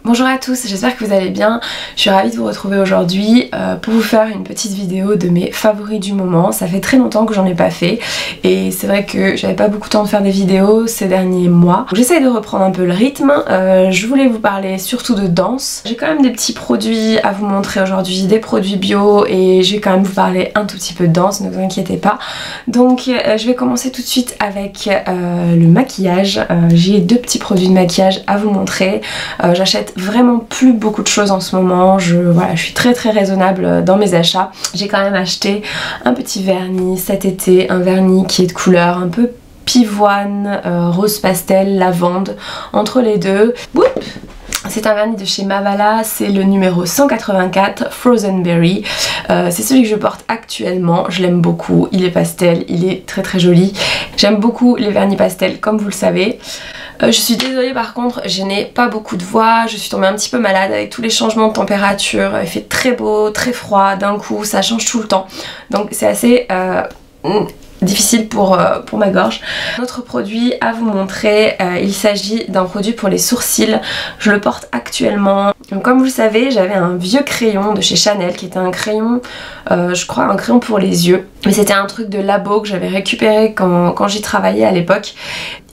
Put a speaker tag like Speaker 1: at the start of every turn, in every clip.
Speaker 1: Bonjour à tous, j'espère que vous allez bien. Je suis ravie de vous retrouver aujourd'hui pour vous faire une petite vidéo de mes favoris du moment. Ça fait très longtemps que j'en ai pas fait et c'est vrai que j'avais pas beaucoup de temps de faire des vidéos ces derniers mois. J'essaye de reprendre un peu le rythme. Je voulais vous parler surtout de danse. J'ai quand même des petits produits à vous montrer aujourd'hui, des produits bio, et je vais quand même vous parler un tout petit peu de danse, ne vous inquiétez pas. Donc je vais commencer tout de suite avec le maquillage. J'ai deux petits produits de maquillage à vous montrer. J'achète vraiment plus beaucoup de choses en ce moment, je suis très raisonnable dans mes achats. J'ai quand même acheté un petit vernis cet été, un vernis qui est de couleur un peu pivoine, rose pastel, lavande, entre les deux. C'est un vernis de chez Mavala, c'est le numéro 184, Frozen Berry. C'est celui que je porte actuellement, je l'aime beaucoup, il est pastel, il est très joli. J'aime beaucoup les vernis pastels comme vous le savez. Je suis désolée par contre, je n'ai pas beaucoup de voix, je suis tombée un petit peu malade avec tous les changements de température, il fait très beau, très froid, d'un coup ça change tout le temps. Donc c'est assez difficile pour ma gorge. Un autre produit à vous montrer, il s'agit d'un produit pour les sourcils. Je le porte actuellement. Donc, comme vous le savez, j'avais un vieux crayon de chez Chanel qui était un crayon, je crois un crayon pour les yeux. Mais c'était un truc de labo que j'avais récupéré quand j'y travaillais à l'époque.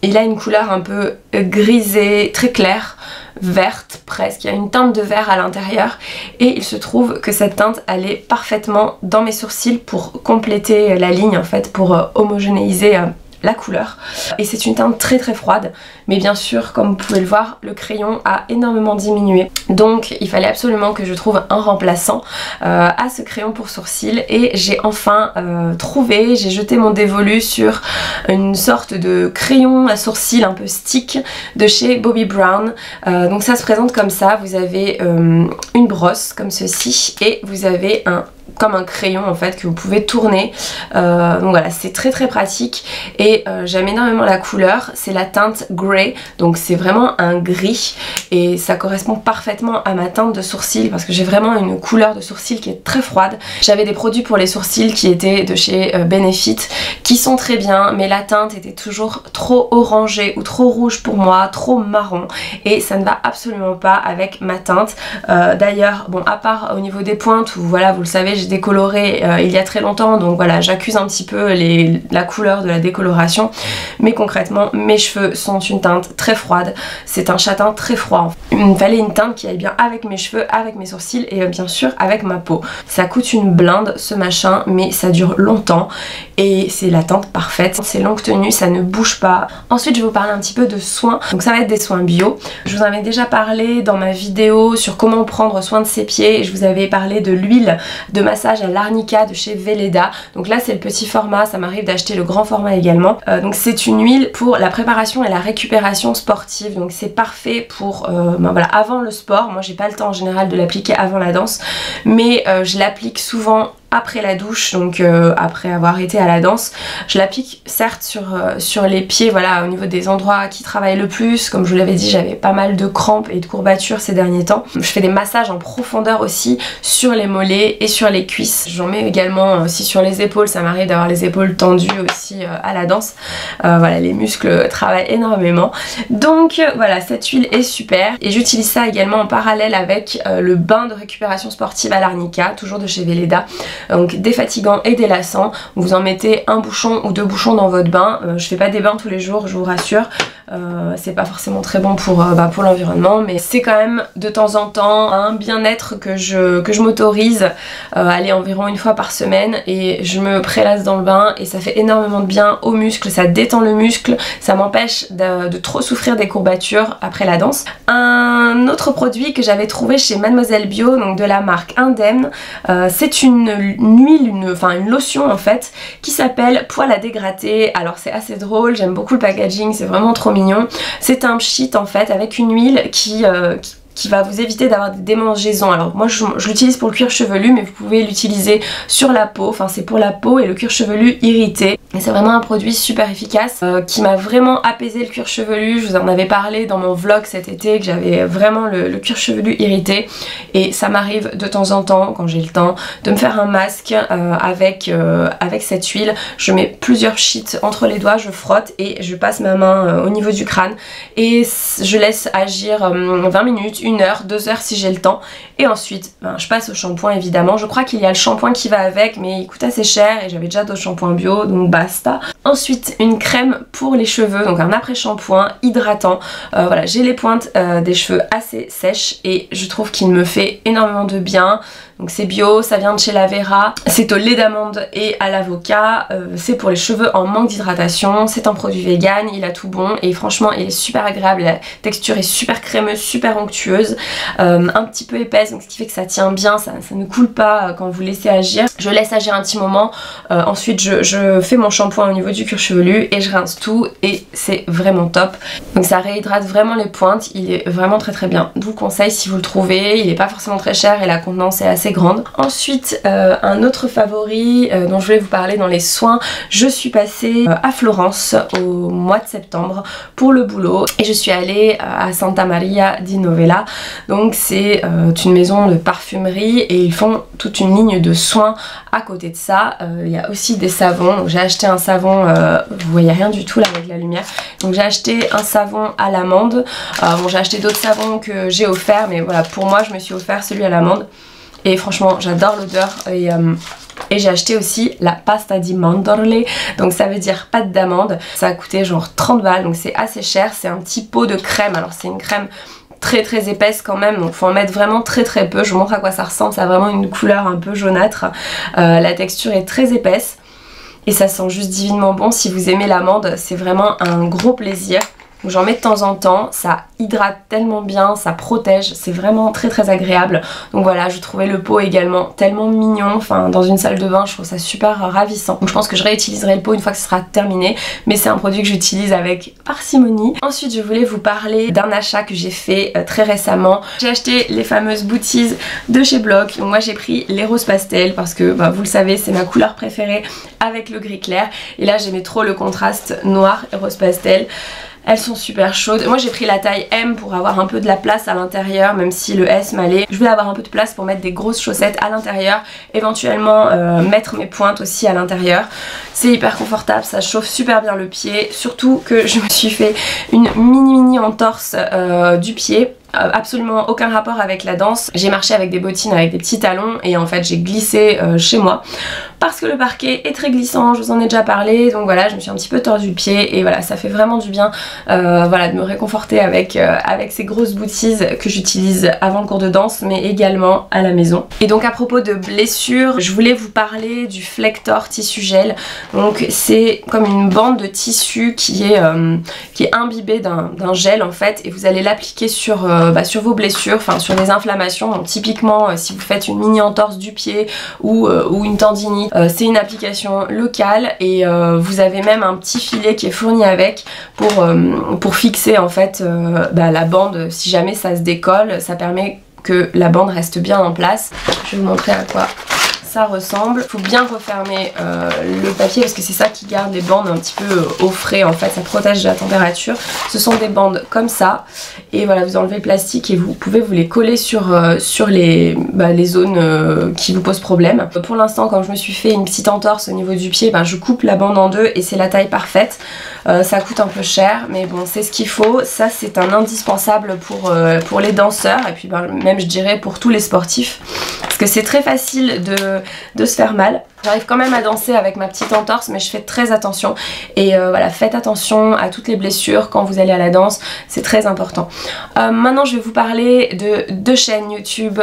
Speaker 1: Il a une couleur un peu grisée, très claire, verte presque, il y a une teinte de vert à l'intérieur et il se trouve que cette teinte allait parfaitement dans mes sourcils pour compléter la ligne en fait, pour homogénéiser la couleur. Et c'est une teinte très froide, mais bien sûr comme vous pouvez le voir, le crayon a énormément diminué, donc il fallait absolument que je trouve un remplaçant à ce crayon pour sourcils, et j'ai enfin trouvé, j'ai jeté mon dévolu sur une sorte de crayon à sourcils un peu stick de chez Bobbi Brown. Donc ça se présente comme ça, vous avez une brosse comme ceci et vous avez comme un crayon en fait que vous pouvez tourner, donc voilà, c'est très pratique et j'aime énormément la couleur. C'est la teinte Grey, donc c'est vraiment un gris et ça correspond parfaitement à ma teinte de sourcils parce que j'ai vraiment une couleur de sourcils qui est très froide. J'avais des produits pour les sourcils qui étaient de chez Benefit qui sont très bien, mais la teinte était toujours trop orangée ou trop rouge pour moi, trop marron, et ça ne va absolument pas avec ma teinte. D'ailleurs, bon, à part au niveau des pointes où voilà, vous le savez, j'ai décoloré il y a très longtemps, donc voilà, j'accuse un petit peu la couleur de la décoloration, mais concrètement mes cheveux sont une teinte très froide, c'est un châtain très froid. Il me fallait une teinte qui aille bien avec mes cheveux, avec mes sourcils et bien sûr avec ma peau. Ça coûte une blinde ce machin, mais ça dure longtemps et c'est la teinte parfaite. C'est longue tenue, ça ne bouge pas. Ensuite je vais vous parler un petit peu de soins, donc ça va être des soins bio. Je vous en avais déjà parlé dans ma vidéo sur comment prendre soin de ses pieds et je vous avais parlé de l'huile de massage à l'arnica de chez Velleda. Donc là c'est le petit format, ça m'arrive d'acheter le grand format également. Donc c'est une huile pour la préparation et la récupération sportive, donc c'est parfait pour voilà, avant le sport. Moi j'ai pas le temps en général de l'appliquer avant la danse, mais je l'applique souvent après la douche, donc après avoir été à la danse. Je l'applique certes sur les pieds, voilà, au niveau des endroits qui travaillent le plus. Comme je vous l'avais dit, j'avais pas mal de crampes et de courbatures ces derniers temps. Je fais des massages en profondeur aussi sur les mollets et sur les cuisses. J'en mets également aussi sur les épaules, ça m'arrive d'avoir les épaules tendues aussi à la danse. Voilà, les muscles travaillent énormément. Donc voilà, cette huile est super et j'utilise ça également en parallèle avec le bain de récupération sportive à l'arnica, toujours de chez Velleda. Donc défatigant et délassant, vous en mettez un bouchon ou deux bouchons dans votre bain. Je fais pas des bains tous les jours, je vous rassure, c'est pas forcément très bon pour l'environnement, mais c'est quand même de temps en temps un bien-être que je m'autorise, aller environ une fois par semaine, et je me prélasse dans le bain et ça fait énormément de bien aux muscles, ça détend le muscle, ça m'empêche de trop souffrir des courbatures après la danse. Un autre produit que j'avais trouvé chez Mademoiselle Bio, donc de la marque Indemne, c'est une huile, une lotion en fait, qui s'appelle Poil à dégratter. Alors c'est assez drôle, j'aime beaucoup le packaging, c'est vraiment trop mignon. C'est un pchit en fait avec une huile qui va vous éviter d'avoir des démangeaisons. Alors moi je l'utilise pour le cuir chevelu, mais vous pouvez l'utiliser sur la peau, enfin c'est pour la peau et le cuir chevelu irrité. Et c'est vraiment un produit super efficace qui m'a vraiment apaisé le cuir chevelu. Je vous en avais parlé dans mon vlog cet été que j'avais vraiment le cuir chevelu irrité, et ça m'arrive de temps en temps quand j'ai le temps de me faire un masque avec cette huile. Je mets plusieurs sheets entre les doigts, je frotte et je passe ma main au niveau du crâne et je laisse agir 20 minutes, 1 heure, 2 heures si j'ai le temps. Et ensuite je passe au shampoing évidemment. Je crois qu'il y a le shampoing qui va avec, mais il coûte assez cher et j'avais déjà d'autres shampoings bio, donc basta. Ensuite une crème pour les cheveux, donc un après-shampoing hydratant. Voilà, j'ai les pointes des cheveux assez sèches et je trouve qu'il me fait énormément de bien. Donc c'est bio, ça vient de chez La Vera, c'est au lait d'amande et à l'avocat, c'est pour les cheveux en manque d'hydratation, c'est un produit vegan, il a tout bon et franchement il est super agréable, la texture est super crémeuse, super onctueuse, un petit peu épaisse, donc ce qui fait que ça tient bien, ça ne coule pas quand vous laissez agir. Je laisse agir un petit moment, ensuite je fais mon shampoing au niveau du cuir chevelu et je rince tout et c'est vraiment top. Donc ça réhydrate vraiment les pointes, il est vraiment très bien. Je vous le conseille si vous le trouvez, il n'est pas forcément très cher et la contenance est assez grande. Ensuite un autre favori dont je voulais vous parler dans les soins, je suis passée à Florence au mois de septembre pour le boulot et je suis allée à Santa Maria di Novella. Donc c'est une maison de parfumerie et ils font toute une ligne de soins à côté de ça. Il y a aussi des savons, j'ai acheté un savon, vous voyez rien du tout là avec la lumière, donc j'ai acheté un savon à l'amande. Bon, j'ai acheté d'autres savons que j'ai offert, mais voilà, pour moi je me suis offert celui à l'amande et franchement j'adore l'odeur. Et j'ai acheté aussi la pasta di mandorle, donc ça veut dire pâte d'amande. Ça a coûté genre 30 balles, donc c'est assez cher. C'est un petit pot de crème, alors c'est une crème très épaisse quand même, donc faut en mettre vraiment très peu. Je vous montre à quoi ça ressemble, ça a vraiment une couleur un peu jaunâtre. La texture est très épaisse et ça sent juste divinement bon. Si vous aimez l'amande, c'est vraiment un gros plaisir. J'en mets de temps en temps, ça hydrate tellement bien, ça protège, c'est vraiment très agréable. Donc voilà, je trouvais le pot également tellement mignon, enfin dans une salle de bain je trouve ça super ravissant. Donc je pense que je réutiliserai le pot une fois que ce sera terminé, mais c'est un produit que j'utilise avec parcimonie. Ensuite je voulais vous parler d'un achat que j'ai fait très récemment. J'ai acheté les fameuses booties de chez Bloch. Donc moi j'ai pris les roses pastel parce que vous le savez c'est ma couleur préférée avec le gris clair. Et là j'aimais trop le contraste noir et rose pastel. Elles sont super chaudes. Moi j'ai pris la taille M pour avoir un peu de la place à l'intérieur, même si le S m'allait. Je voulais avoir un peu de place pour mettre des grosses chaussettes à l'intérieur, éventuellement mettre mes pointes aussi à l'intérieur. C'est hyper confortable, ça chauffe super bien le pied, surtout que je me suis fait une mini entorse du pied. Absolument aucun rapport avec la danse. J'ai marché avec des bottines avec des petits talons et en fait j'ai glissé chez moi parce que le parquet est très glissant, je vous en ai déjà parlé, donc voilà je me suis un petit peu tordu le pied et voilà ça fait vraiment du bien voilà, de me réconforter avec ces grosses booties que j'utilise avant le cours de danse mais également à la maison. Et donc à propos de blessures, je voulais vous parler du Flector tissu gel. Donc c'est comme une bande de tissu qui est imbibée d'un gel en fait et vous allez l'appliquer sur vos blessures, enfin sur des inflammations. Donc typiquement si vous faites une mini entorse du pied ou une tendinite, c'est une application locale et vous avez même un petit filet qui est fourni avec pour fixer en fait la bande. Si jamais ça se décolle, ça permet que la bande reste bien en place. Je vais vous montrer à quoi ça ressemble. Il faut bien refermer le papier parce que c'est ça qui garde les bandes un petit peu au frais en fait, ça protège de la température. Ce sont des bandes comme ça et voilà, vous enlevez le plastique et vous pouvez vous les coller sur les zones qui vous posent problème. Pour l'instant quand je me suis fait une petite entorse au niveau du pied, je coupe la bande en deux et c'est la taille parfaite. Ça coûte un peu cher mais bon c'est ce qu'il faut. Ça c'est un indispensable pour les danseurs et puis même je dirais pour tous les sportifs parce que c'est très facile de se faire mal. J'arrive quand même à danser avec ma petite entorse mais je fais très attention et voilà, faites attention à toutes les blessures quand vous allez à la danse, c'est très important. Maintenant je vais vous parler de deux chaînes YouTube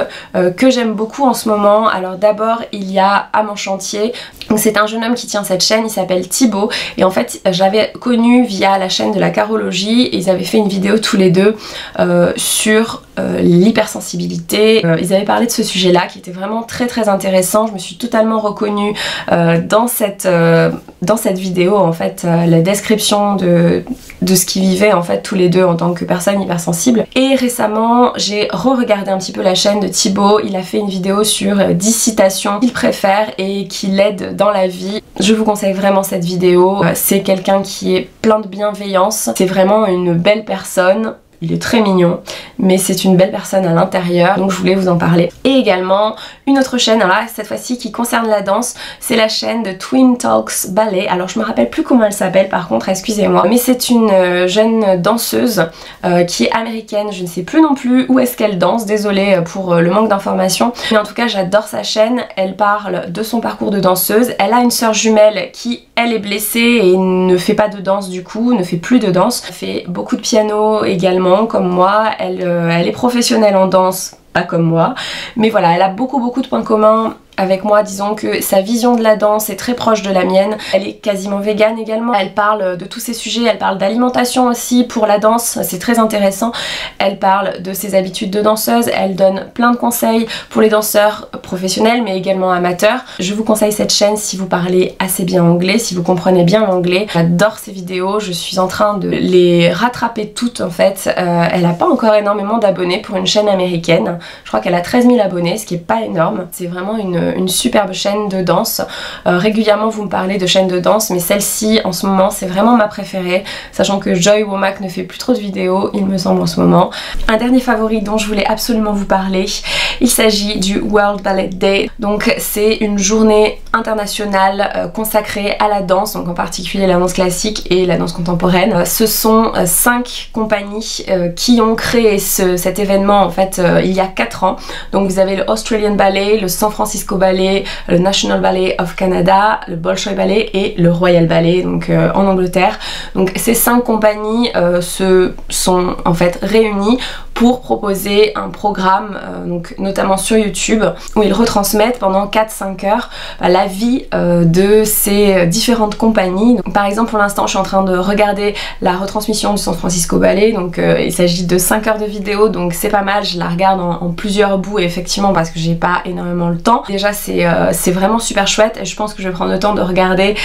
Speaker 1: que j'aime beaucoup en ce moment. Alors d'abord il y a À mon chantier, c'est un jeune homme qui tient cette chaîne, il s'appelle Thibaut et en fait j'avais connu via la chaîne de la carologie et ils avaient fait une vidéo tous les deux sur l'hypersensibilité. Ils avaient parlé de ce sujet là qui était vraiment très intéressant. Je me suis totalement reconnue dans cette vidéo en fait, la description de ce qu'ils vivaient en fait tous les deux en tant que personnes hypersensibles. Et récemment j'ai re-regardé un petit peu la chaîne de Thibaut, il a fait une vidéo sur 10 citations qu'il préfère et qui l'aident dans la vie. Je vous conseille vraiment cette vidéo, c'est quelqu'un qui est plein de bienveillance, c'est vraiment une belle personne. il est très mignon, mais c'est une belle personne à l'intérieur, donc je voulais vous en parler. Et également une autre chaîne, alors là cette fois-ci qui concerne la danse, c'est la chaîne de Twin Talks Ballet. Alors je me rappelle plus comment elle s'appelle par contre, excusez-moi, mais c'est une jeune danseuse qui est américaine, je ne sais plus non plus où est-ce qu'elle danse, désolée pour le manque d'informations, mais en tout cas j'adore sa chaîne. Elle parle de son parcours de danseuse, elle a une sœur jumelle qui elle est blessée et ne fait pas de danse du coup, ne fait plus de danse, elle fait beaucoup de piano également comme moi, elle est professionnelle en danse, pas comme moi, mais voilà, elle a beaucoup de points communs avec moi. Disons que sa vision de la danse est très proche de la mienne. Elle est quasiment végane également. Elle parle de tous ces sujets, elle parle d'alimentation aussi pour la danse, c'est très intéressant. Elle parle de ses habitudes de danseuse, elle donne plein de conseils pour les danseurs professionnels mais également amateurs. Je vous conseille cette chaîne si vous parlez assez bien anglais, si vous comprenez bien l'anglais. J'adore ses vidéos, je suis en train de les rattraper toutes en fait. Elle n'a pas encore énormément d'abonnés pour une chaîne américaine. Je crois qu'elle a 13 000 abonnés, ce qui est pas énorme. C'est vraiment une superbe chaîne de danse. Régulièrement vous me parlez de chaînes de danse, mais celle-ci en ce moment c'est vraiment ma préférée, sachant que Joy Womack ne fait plus trop de vidéos il me semble en ce moment. Un dernier favori dont je voulais absolument vous parler, il s'agit du World Ballet Day. Donc c'est une journée internationale consacrée à la danse, donc en particulier la danse classique et la danse contemporaine. Ce sont 5 compagnies qui ont créé cet événement en fait il y a 4 ans. Donc vous avez le Australian Ballet, le San Francisco Ballet, le National Ballet of Canada, le Bolshoi Ballet et le Royal Ballet donc en Angleterre. Donc ces 5 compagnies se sont en fait réunies pour proposer un programme donc notamment sur YouTube où ils retransmettent pendant 4-5 heures la vie de ces différentes compagnies. Donc, par exemple pour l'instant je suis en train de regarder la retransmission du San Francisco Ballet, donc il s'agit de 5 heures de vidéo, donc c'est pas mal, je la regarde en plusieurs bouts effectivement parce que j'ai pas énormément le temps. Déjà c'est vraiment super chouette et je pense que je vais prendre le temps de regarder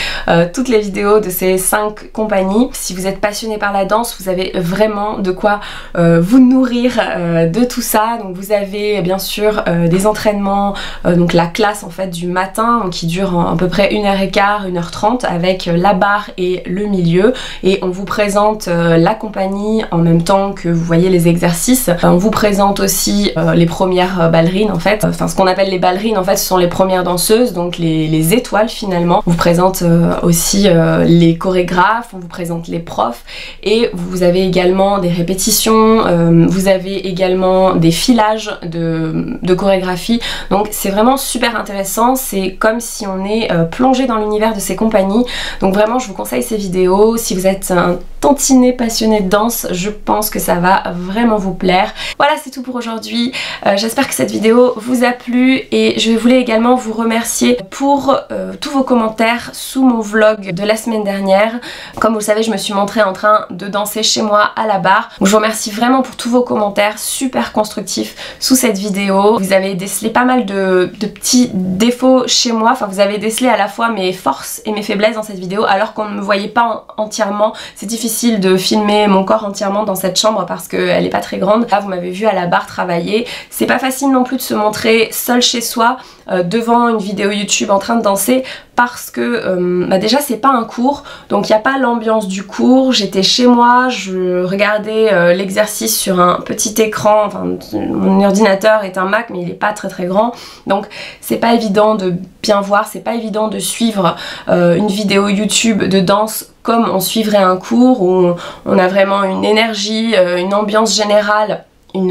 Speaker 1: toutes les vidéos de ces 5 compagnies. Si vous êtes passionné par la danse, vous avez vraiment de quoi vous nourrir de tout ça. Donc vous avez bien sûr des entraînements, donc la classe en fait du matin donc, qui dure à peu près 1h15, 1h30 avec la barre et le milieu, et on vous présente la compagnie en même temps que vous voyez les exercices. On vous présente aussi les premières ballerines en fait, enfin ce qu'on appelle les ballerines en fait ce sont les premières danseuses, donc les étoiles finalement. On vous présente aussi les chorégraphes, on vous présente les profs et vous avez également des répétitions, vous avez également des filages de chorégraphie, donc c'est vraiment super intéressant, c'est comme si on est plongé dans l'univers de ces compagnies. Donc vraiment je vous conseille ces vidéos, si vous êtes un tantinet passionné de danse, je pense que ça va vraiment vous plaire. Voilà, c'est tout pour aujourd'hui, j'espère que cette vidéo vous a plu et je voulais également vous remercier pour tous vos commentaires sous mon vlog de la semaine dernière. Comme vous le savez, je me suis montrée en train de danser chez moi à la barre. Donc je vous remercie vraiment pour tous vos commentaires super constructifs sous cette vidéo. Vous avez décelé pas mal de petits défauts chez moi, enfin vous avez décelé à la fois mes forces et mes faiblesses dans cette vidéo alors qu'on ne me voyait pas entièrement. C'est difficile de filmer mon corps entièrement dans cette chambre parce qu'elle est pas très grande. Là vous m'avez vu à la barre travailler. C'est pas facile non plus de se montrer seul chez soi devant une vidéo YouTube en train de danser parce que déjà c'est pas un cours, donc il n'y a pas l'ambiance du cours. J'étais chez moi, je regardais l'exercice sur un petit écran, enfin mon ordinateur est un Mac mais il est pas très grand, donc c'est pas évident de bien voir, c'est pas évident de suivre une vidéo YouTube de danse comme on suivrait un cours où on a vraiment une énergie, une ambiance générale. Il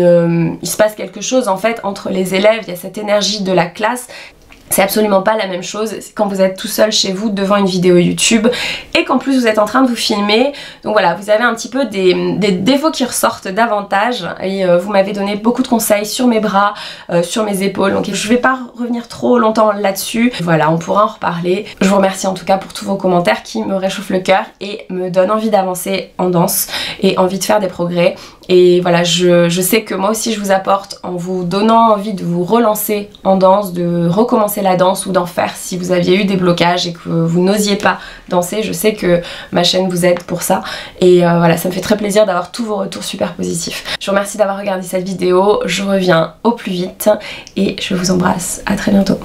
Speaker 1: se passe quelque chose en fait entre les élèves, il y a cette énergie de la classe. C'est absolument pas la même chose quand vous êtes tout seul chez vous devant une vidéo YouTube et qu'en plus vous êtes en train de vous filmer. Donc voilà, vous avez un petit peu des défauts qui ressortent davantage et vous m'avez donné beaucoup de conseils sur mes bras, sur mes épaules, donc je vais pas revenir trop longtemps là-dessus. Voilà, on pourra en reparler. Je vous remercie en tout cas pour tous vos commentaires qui me réchauffent le cœur et me donnent envie d'avancer en danse et envie de faire des progrès. Et voilà, je sais que moi aussi je vous apporte en vous donnant envie de vous relancer en danse, de recommencer la danse ou d'en faire si vous aviez eu des blocages et que vous n'osiez pas danser. Je sais que ma chaîne vous aide pour ça et voilà, ça me fait très plaisir d'avoir tous vos retours super positifs. Je vous remercie d'avoir regardé cette vidéo, je reviens au plus vite et je vous embrasse, à très bientôt.